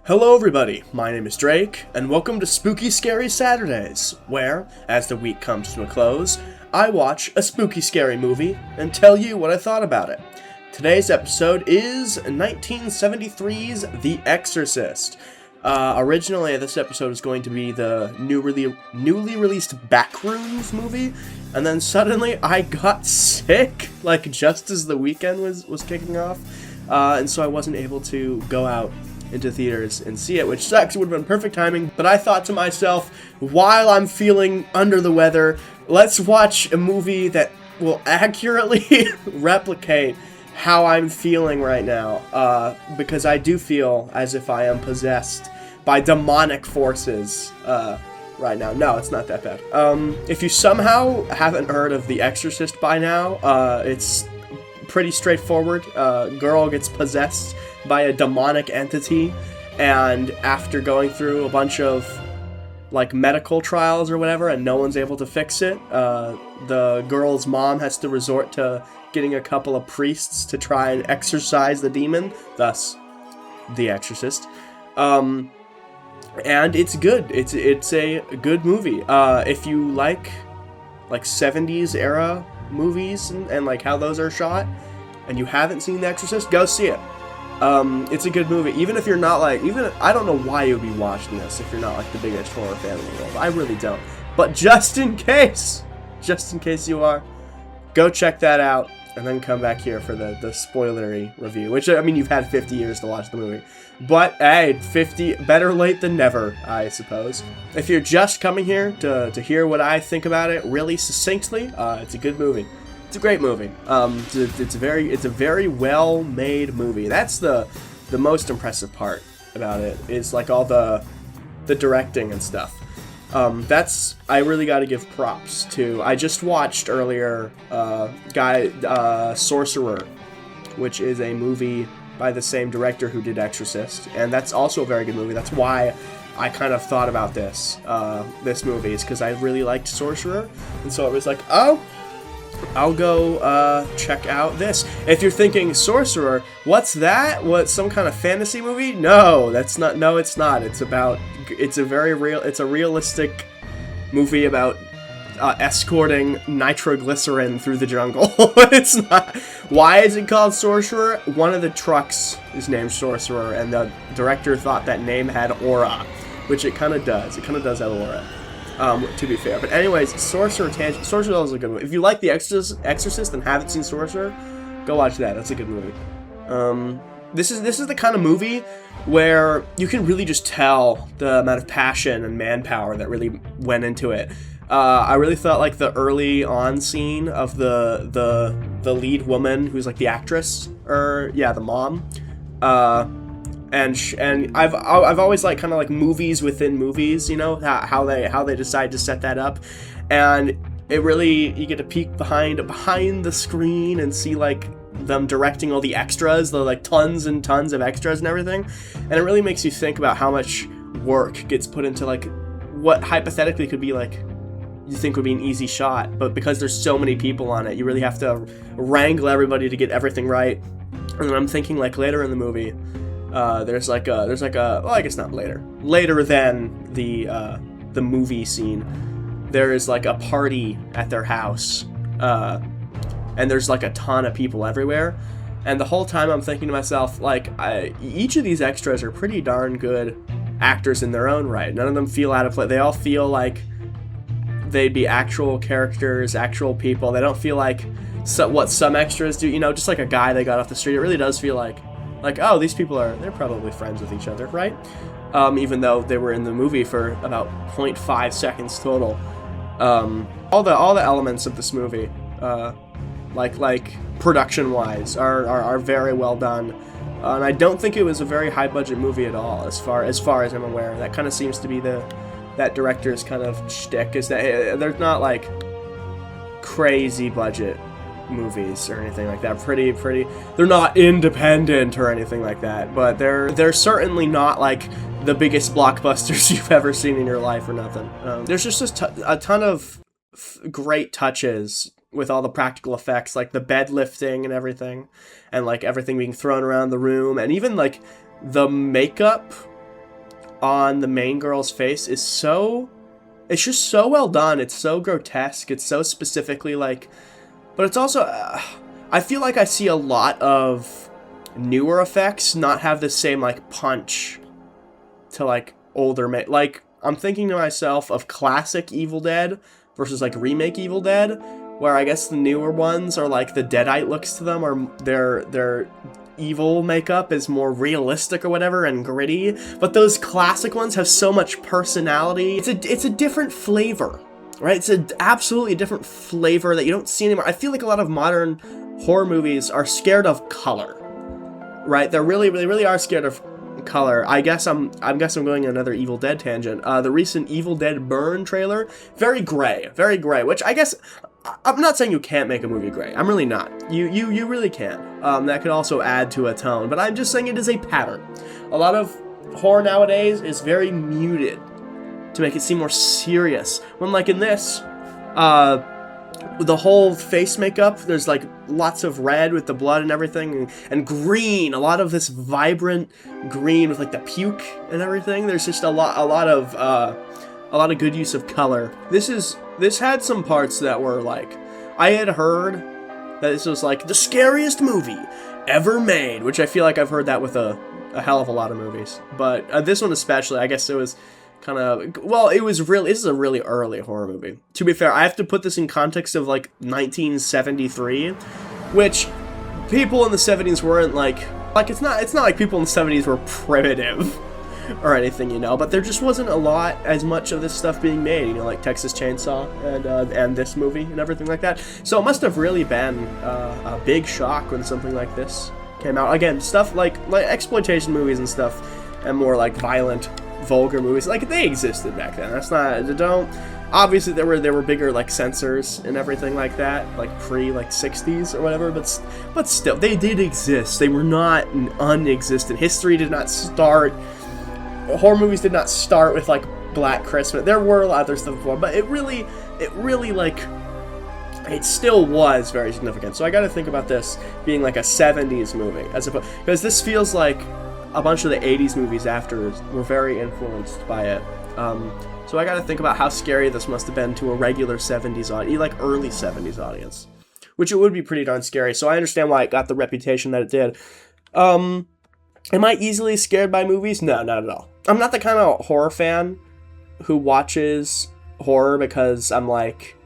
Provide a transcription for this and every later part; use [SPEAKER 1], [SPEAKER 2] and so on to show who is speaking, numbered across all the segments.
[SPEAKER 1] Hello everybody, my name is Drake, and welcome to Spooky Scary Saturdays, where, as the week comes to a close, I watch a spooky scary movie and tell you what I thought about it. Today's episode is 1973's The Exorcist. Originally, this episode was going to be the newly released Backrooms movie, and then suddenly I got sick, just as the weekend was kicking off, and so I wasn't able to go out into theaters and see it, which sucks. It would have been perfect timing, but I thought to myself, while I'm feeling under the weather, let's watch a movie that will accurately replicate how I'm feeling right now, because I do feel as if I am possessed by demonic forces right now. No, it's not that bad. If you somehow haven't heard of The Exorcist by now, it's pretty straightforward. Girl gets possessed by a demonic entity, and after going through a bunch of medical trials or whatever, and no one's able to fix it, the girl's mom has to resort to getting a couple of priests to try and exorcise the demon, thus The Exorcist. And it's good. It's a good movie. If you like 70s era movies and how those are shot, and you haven't seen The Exorcist, go see it. It's a good movie, even if you're not I don't know why you'd be watching this if you're not the biggest horror fan in the world. I really don't. But just in case you are, go check that out, and then come back here for the spoilery review, which, I mean, you've had 50 years to watch the movie. But, hey, 50, better late than never, I suppose. If you're just coming here to hear what I think about it really succinctly, it's a good movie. It's a great movie. It's a very well-made movie. That's the most impressive part about it, is all the directing and stuff. I really got to give props to. I just watched earlier Sorcerer, which is a movie by the same director who did Exorcist, and that's also a very good movie. That's why I kind of thought about this movie, is because I really liked Sorcerer, and so it was like, oh, I'll go check out this. If you're thinking, Sorcerer, what's that? What, some kind of fantasy movie? No, that's not. No, it's not. It's a realistic movie about escorting nitroglycerin through the jungle. It's not. Why is it called Sorcerer? One of the trucks is named Sorcerer, and the director thought that name had aura, which it kind of does. It kind of does have aura. To be fair. But anyways, Sorcerer is a good movie. If you like The Exorcist and haven't seen Sorcerer, go watch that. That's a good movie. This is the kind of movie where you can really just tell the amount of passion and manpower that really went into it. I really thought the early on scene of the lead woman, who's the actress, or yeah, the mom, and I've always liked kind of movies within movies, how they decide to set that up, and it really, you get to peek behind the screen and see them directing all the extras, the tons and tons of extras and everything, and it really makes you think about how much work gets put into what hypothetically could be you think would be an easy shot, but because there's so many people on it, you really have to wrangle everybody to get everything right. And then I'm thinking later in the movie, there's well, I guess not later than the movie scene, there is a party at their house, and there's a ton of people everywhere, and the whole time I'm thinking to myself, each of these extras are pretty darn good actors in their own right. None of them feel out of place. They all feel like they'd be actual characters, actual people. They don't feel what some extras do, just a guy they got off the street. It really does feel oh, these people they're probably friends with each other, right? Even though they were in the movie for about 0.5 seconds total. All the elements of this movie, production-wise, are very well done. And I don't think it was a very high-budget movie at all, as far as I'm aware. That kind of seems to be that director's kind of shtick, is that they're not crazy budget movies or anything like that. Pretty they're not independent or anything like that, but they're certainly not the biggest blockbusters you've ever seen in your life or nothing. There's just a ton of great touches with all the practical effects, the bed lifting and everything, and everything being thrown around the room, and even the makeup on the main girl's face is so... It's just so well done. It's so grotesque. It's so specifically, like... But it's also... I feel like I see a lot of newer effects not have the same, like, punch to, like, older... Like, I'm thinking to myself of classic Evil Dead versus, like, remake Evil Dead, where I guess the newer ones are, like, the Deadite looks to them, or their evil makeup is more realistic or whatever and gritty, but those classic ones have so much personality. It's a different flavor, right? It's an absolutely different flavor that you don't see anymore. I feel like a lot of modern horror movies are scared of color, right? They really are scared of color. I guess I'm going on another Evil Dead tangent. The recent Evil Dead Burn trailer, very gray, which I guess I'm not saying you can't make a movie gray. I'm really not. You really can. That could also add to a tone, but I'm just saying it is a pattern. A lot of horror nowadays is very muted to make it seem more serious. When, like, in this, the whole face makeup, there's, like, lots of red with the blood and everything, and green, a lot of this vibrant green with, like, the puke and everything. There's just a lot of good use of color. This had some parts that were, like, I had heard that this was, like, the scariest movie ever made, which I feel like I've heard that with a hell of a lot of movies. But this one especially, I guess it was kind of, well, this is a really early horror movie. To be fair, I have to put this in context of, like, 1973, which people in the 70s weren't, like, it's not like people in the 70s were primitive or anything, you know, but there just wasn't as much of this stuff being made, you know, like Texas Chainsaw and this movie and everything like that. So it must have really been a big shock when something like this came out. Again, stuff like exploitation movies and stuff, and more like violent, vulgar movies, like, they existed back then. Obviously there were bigger, like, censors and everything like that, like like 60s or whatever, but still, they did exist. They were not non-existent. History did not start. Horror movies did not start with, like, Black Christmas. There were a lot of other stuff before, but it really, like, it still was very significant. So I gotta think about this being, like, a 70s movie, as opposed, because this feels like a bunch of the 80s movies after were very influenced by it. So I gotta think about how scary this must have been to a regular 70s audience, like, early 70s audience, which it would be pretty darn scary. So I understand why it got the reputation that it did. Am I easily scared by movies? No, not at all. I'm not the kind of horror fan who watches horror because I'm like,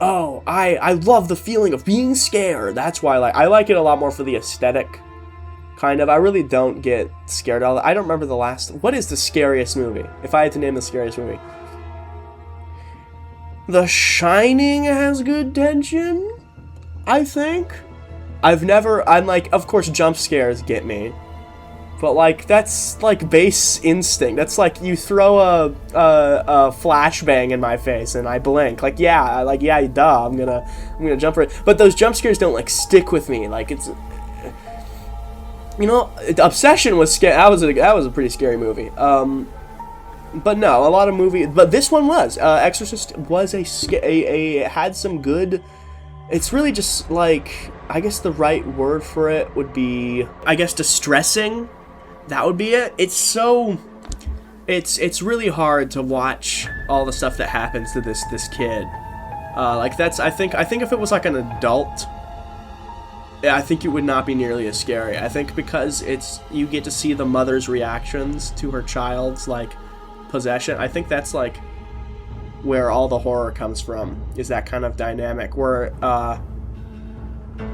[SPEAKER 1] oh, I love the feeling of being scared. That's why I like it a lot more for the aesthetic, kind of. I really don't get scared. I don't remember what is the scariest movie? If I had to name the scariest movie. The Shining has good tension, I think. I'm like, of course, jump scares get me. But, like, that's, like, base instinct. That's like you throw a flashbang in my face and I blink. Like, yeah, duh, I'm gonna jump for it. But those jump scares don't, like, stick with me. Like, it's, you know, Obsession was scary. That was a pretty scary movie. But no, a lot of movies. But this one was. Exorcist was had some good. It's really just, like, I guess the right word for it would be, I guess, distressing. That would be it. It's really hard to watch all the stuff that happens to this kid. Like, that's, I think if it was like an adult, I think it would not be nearly as scary. I think because you get to see the mother's reactions to her child's, like, possession. I think that's, like, where all the horror comes from, is that kind of dynamic where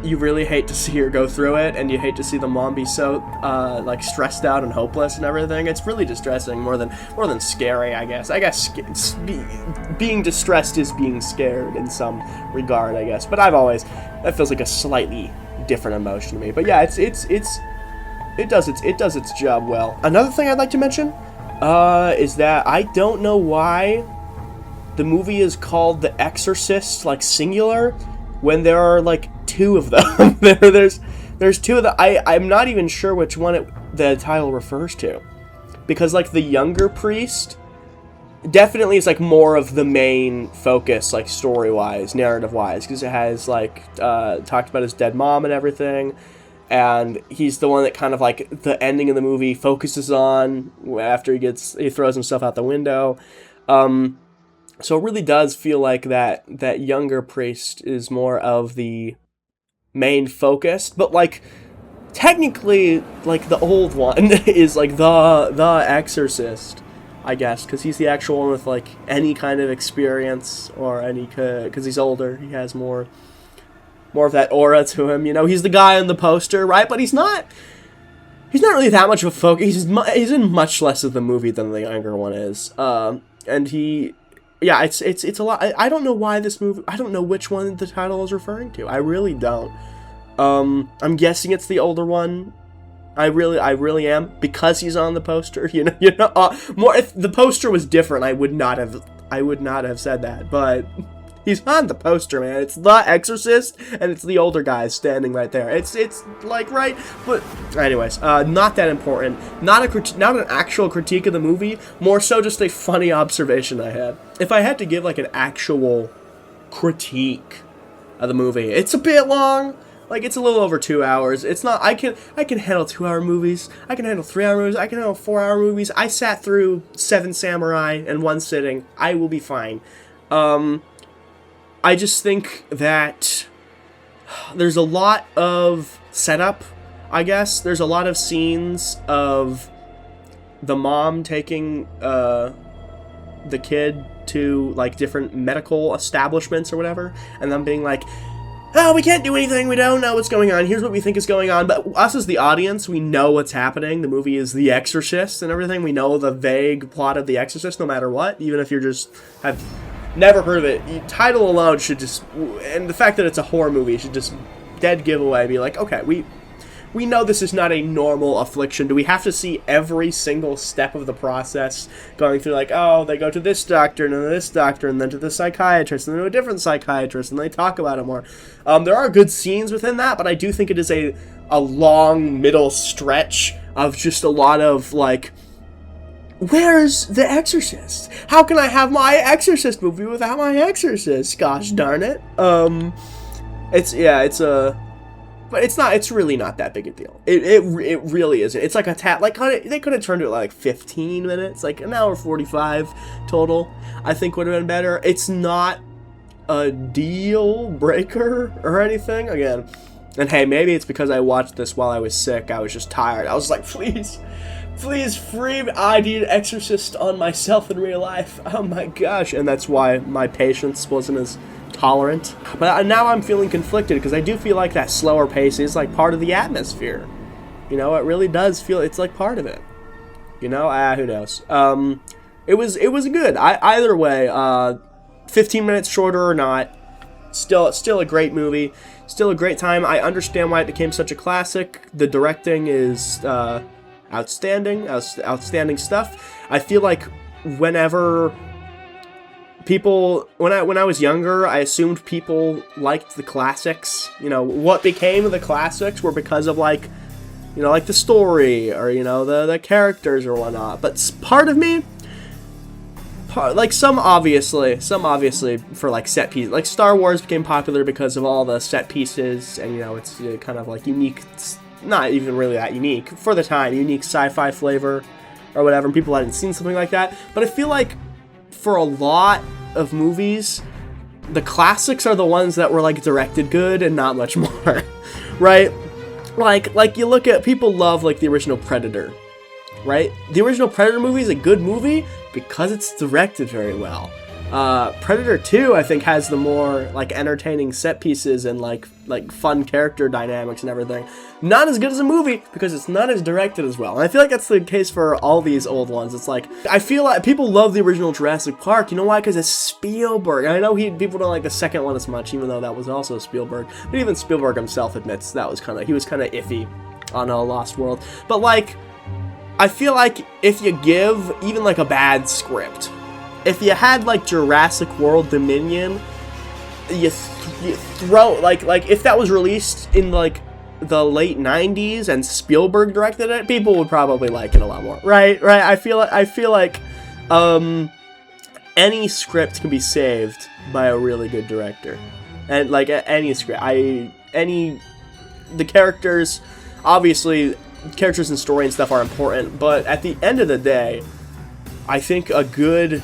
[SPEAKER 1] you really hate to see her go through it, and you hate to see the mom be so like, stressed out and hopeless and everything. It's really distressing more than scary, I guess. Being distressed is being scared in some regard, I guess. But that feels like a slightly different emotion to me. But yeah, it does its job well. Another thing I'd like to mention is that I don't know why the movie is called The Exorcist, like, singular, when there are, like, two of them. there's two of them. I'm not even sure which one the title refers to, because, like, the younger priest definitely is, like, more of the main focus, like, story-wise, narrative-wise, because it has, like, talked about his dead mom and everything, and he's the one that kind of like the ending of the movie focuses on after he throws himself out the window. So it really does feel like that younger priest is more of the main focus, but like technically like the old one is like the Exorcist, I guess, because he's the actual one with like any kind of experience or any, because he's older, he has more of that aura to him. He's the guy on the poster, right? But he's not really that much of a focus. He's in much less of the movie than the younger one is, and it's a lot. I don't know why this movie. I don't know which one the title is referring to. I really don't. I'm guessing it's the older one. I really am, because he's on the poster. More if the poster was different, I would not have said that. But he's on the poster, man. It's the Exorcist, and it's the older guy standing right there. It's like right, but anyways, not that important. Not an actual critique of the movie. More so just a funny observation I had. If I had to give like an actual critique of the movie, it's a bit long. Like, it's a little over 2 hours. It's not. I can handle 2-hour movies. I can handle 3-hour movies. I can handle 4-hour movies. I sat through 7 Samurai in one sitting. I will be fine. I just think that there's a lot of setup, I guess. There's a lot of scenes of the mom taking the kid to like different medical establishments or whatever, and them being like, oh, we can't do anything, we don't know what's going on, here's what we think is going on. But us as the audience, we know what's happening. The movie is The Exorcist and everything. We know the vague plot of The Exorcist no matter what, even if you have never heard of it. The title alone should just, and the fact that it's a horror movie should just dead giveaway be like, okay, we know this is not a normal affliction. Do we have to see every single step of the process going through, like, oh, they go to this doctor, and then to this doctor, and then to the psychiatrist, and then to a different psychiatrist, and they talk about it more. There are good scenes within that, but I do think it is a long middle stretch of just a lot of, like, where's The Exorcist? How can I have my Exorcist movie without my Exorcist? Gosh darn it. But it's really not that big a deal. It really isn't. It's like they could have turned it like 15 minutes, like an hour 45 total. I think would have been better. It's not a deal breaker or anything. Again, and hey, maybe it's because I watched this while I was sick. I was just tired. I was like, please free me. I need Exorcist on myself in real life. Oh my gosh. And that's why my patience wasn't as tolerant. But now I'm feeling conflicted, because I do feel like that slower pace is like part of the atmosphere. It really does feel it's like part of it. Who knows? It was good. Either way, 15 minutes shorter or not, still a great movie, still a great time. I understand why it became such a classic. The directing is outstanding stuff. I feel like whenever people, when I was younger, I assumed people liked the classics. What became the classics were because of like the story or the characters or whatnot. But part of me, like some obviously for like set pieces, like Star Wars became popular because of all the set pieces, and it's kind of like unique. It's not even really that unique for the time, unique sci-fi flavor or whatever. And people hadn't seen something like that. But I feel like for a lot of movies, the classics are the ones that were like directed good and not much more, right? Like you look at, people love like the original Predator, right? The original Predator movie is a good movie because it's directed very well. Predator 2, I think, has the more like entertaining set pieces and like fun character dynamics and everything. Not as good as a movie because it's not as directed as well. And I feel like that's the case for all these old ones. It's like, I feel like people love the original Jurassic Park. You know why? Because it's Spielberg. And I know people don't like the second one as much, even though that was also Spielberg. But even Spielberg himself admits he was kind of iffy on Lost World. But like, I feel like if you give even like a bad script, if you had like Jurassic World Dominion, you throw like if that was released in like the late 90s and Spielberg directed it, people would probably like it a lot more, right? I feel like any script can be saved by a really good director, and like any script, any the characters, obviously, characters and story and stuff are important, but at the end of the day, I think a good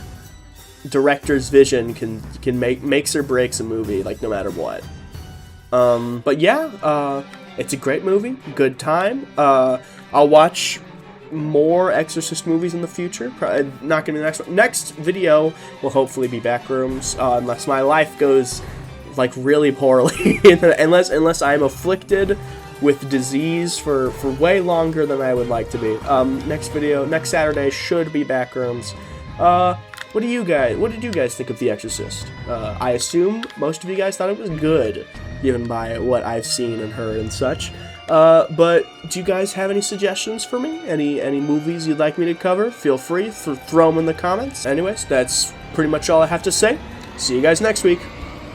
[SPEAKER 1] director's vision can makes or breaks a movie, like, no matter what. But yeah, it's a great movie, good time. I'll watch more Exorcist movies in the future. Probably not gonna be the next one. Next video will hopefully be Backrooms, unless my life goes like really poorly, unless I'm afflicted with disease for way longer than I would like to be. Next Saturday should be Backrooms. What did you guys think of The Exorcist? I assume most of you guys thought it was good, given by what I've seen and heard and such. But do you guys have any suggestions for me? Any movies you'd like me to cover? Feel free to throw them in the comments. Anyways, that's pretty much all I have to say. See you guys next week.